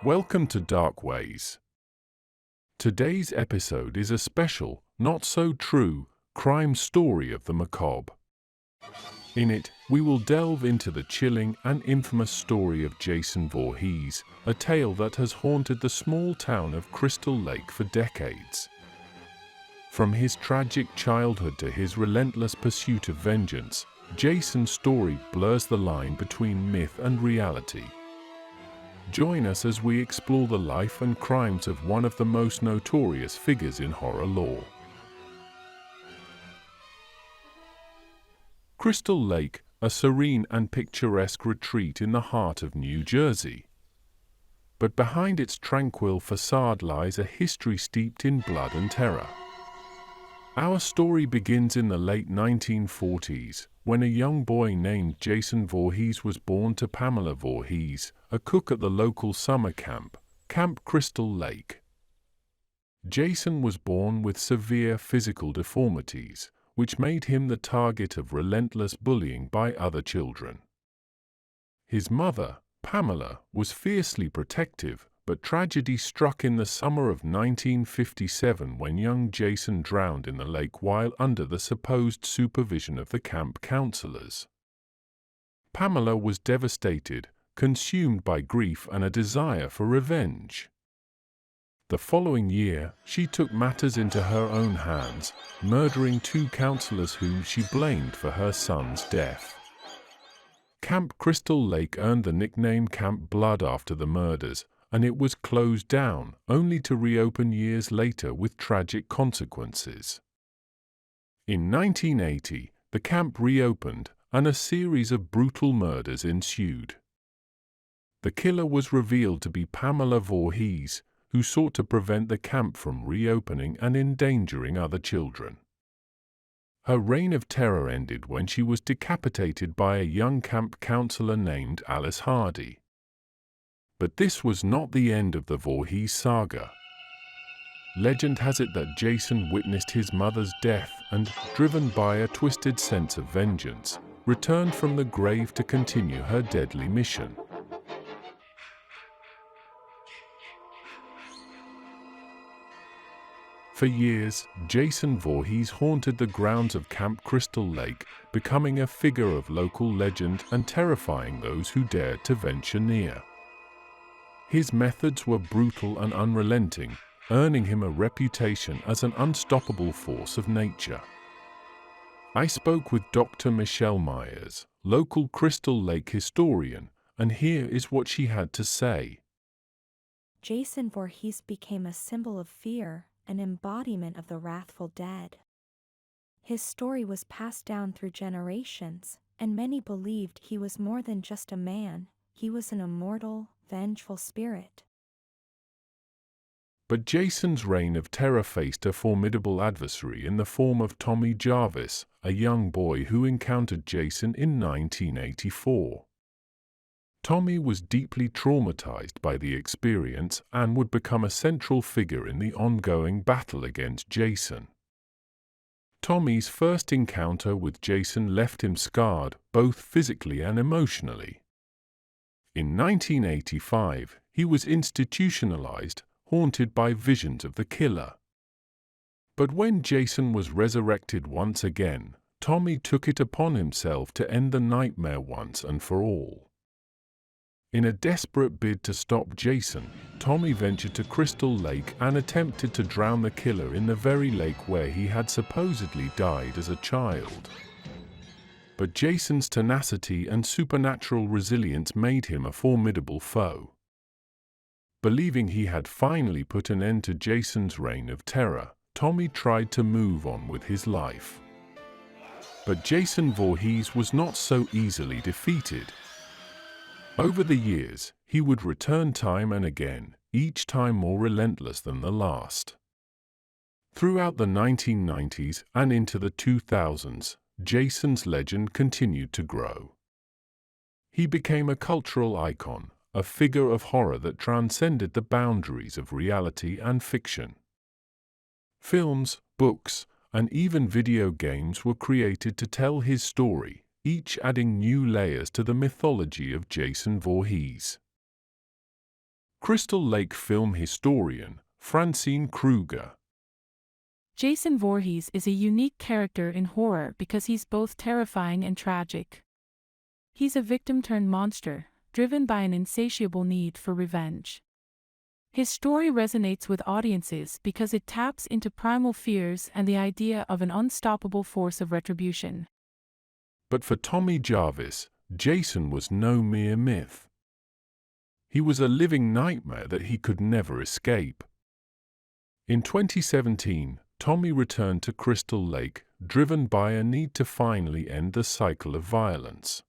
Welcome to Darkways. Today's episode is a special, not-so-true, crime story of the macabre. In it, we will delve into the chilling and infamous story of Jason Voorhees, a tale that has haunted the small town of Crystal Lake for decades. From his tragic childhood to his relentless pursuit of vengeance, Jason's story blurs the line between myth and reality. Join us as we explore the life and crimes of one of the most notorious figures in horror lore. Crystal Lake, a serene and picturesque retreat in the heart of New Jersey. But behind its tranquil facade lies a history steeped in blood and terror. Our story begins in the late 1940s, when a young boy named Jason Voorhees was born to Pamela Voorhees, a cook at the local summer camp, Camp Crystal Lake. Jason was born with severe physical deformities, which made him the target of relentless bullying by other children. His mother, Pamela, was fiercely protective, but tragedy struck in the summer of 1957 when young Jason drowned in the lake while under the supposed supervision of the camp counselors. Pamela was devastated, consumed by grief and a desire for revenge. The following year, she took matters into her own hands, murdering two counselors whom she blamed for her son's death. Camp Crystal Lake earned the nickname Camp Blood after the murders, and it was closed down, only to reopen years later with tragic consequences. In 1980, the camp reopened, and a series of brutal murders ensued. The killer was revealed to be Pamela Voorhees, who sought to prevent the camp from reopening and endangering other children. Her reign of terror ended when she was decapitated by a young camp counselor named Alice Hardy. But this was not the end of the Voorhees saga. Legend has it that Jason witnessed his mother's death and, driven by a twisted sense of vengeance, returned from the grave to continue her deadly mission. For years, Jason Voorhees haunted the grounds of Camp Crystal Lake, becoming a figure of local legend and terrifying those who dared to venture near. His methods were brutal and unrelenting, earning him a reputation as an unstoppable force of nature. I spoke with Dr. Michelle Myers, local Crystal Lake historian, and here is what she had to say. Jason Voorhees became a symbol of fear, an embodiment of the wrathful dead. His story was passed down through generations, and many believed he was more than just a man, he was an immortal, vengeful spirit. But Jason's reign of terror faced a formidable adversary in the form of Tommy Jarvis, a young boy who encountered Jason in 1984. Tommy was deeply traumatized by the experience and would become a central figure in the ongoing battle against Jason. Tommy's first encounter with Jason left him scarred, both physically and emotionally. In 1985, he was institutionalized, haunted by visions of the killer. But when Jason was resurrected once again, Tommy took it upon himself to end the nightmare once and for all. In a desperate bid to stop Jason, Tommy ventured to Crystal Lake and attempted to drown the killer in the very lake where he had supposedly died as a child. But Jason's tenacity and supernatural resilience made him a formidable foe. Believing he had finally put an end to Jason's reign of terror, Tommy tried to move on with his life. But Jason Voorhees was not so easily defeated. Over the years, he would return time and again, each time more relentless than the last. Throughout the 1990s and into the 2000s, Jason's legend continued to grow. He became a cultural icon, a figure of horror that transcended the boundaries of reality and fiction. Films, books, and even video games were created to tell his story, each adding new layers to the mythology of Jason Voorhees. Crystal Lake film historian Francine Kruger. Jason Voorhees is a unique character in horror because he's both terrifying and tragic. He's a victim-turned-monster, driven by an insatiable need for revenge. His story resonates with audiences because it taps into primal fears and the idea of an unstoppable force of retribution. But for Tommy Jarvis, Jason was no mere myth. He was a living nightmare that he could never escape. In 2017, Tommy returned to Crystal Lake, driven by a need to finally end the cycle of violence.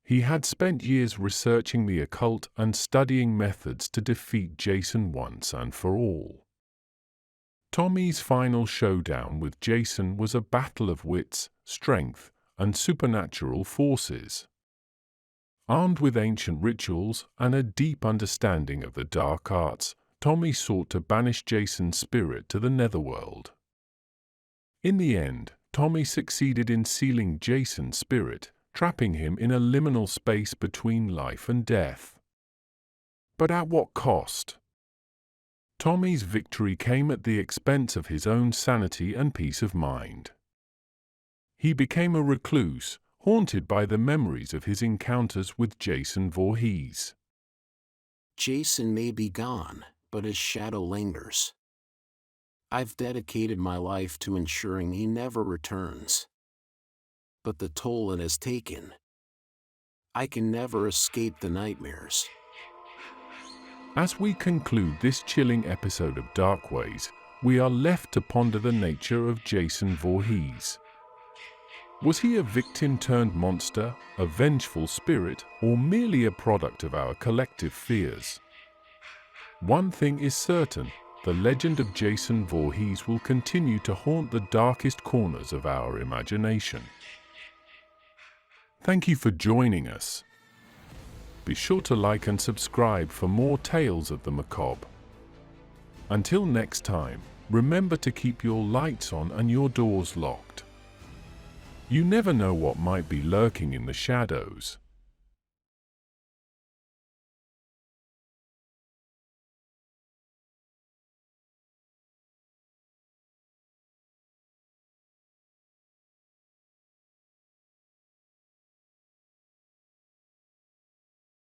He had spent years researching the occult and studying methods to defeat Jason once and for all. Tommy's final showdown with Jason was a battle of wits, strength, and supernatural forces. Armed with ancient rituals and a deep understanding of the dark arts, Tommy sought to banish Jason's spirit to the netherworld. In the end, Tommy succeeded in sealing Jason's spirit, trapping him in a liminal space between life and death. But at what cost? Tommy's victory came at the expense of his own sanity and peace of mind. He became a recluse, haunted by the memories of his encounters with Jason Voorhees. Jason may be gone, but his shadow lingers. I've dedicated my life to ensuring he never returns. But the toll it has taken. I can never escape the nightmares. As we conclude this chilling episode of Darkways, we are left to ponder the nature of Jason Voorhees. Was he a victim-turned-monster, a vengeful spirit, or merely a product of our collective fears? One thing is certain, the legend of Jason Voorhees will continue to haunt the darkest corners of our imagination. Thank you for joining us. Be sure to like and subscribe for more tales of the macabre. Until next time, remember to keep your lights on and your doors locked. You never know what might be lurking in the shadows.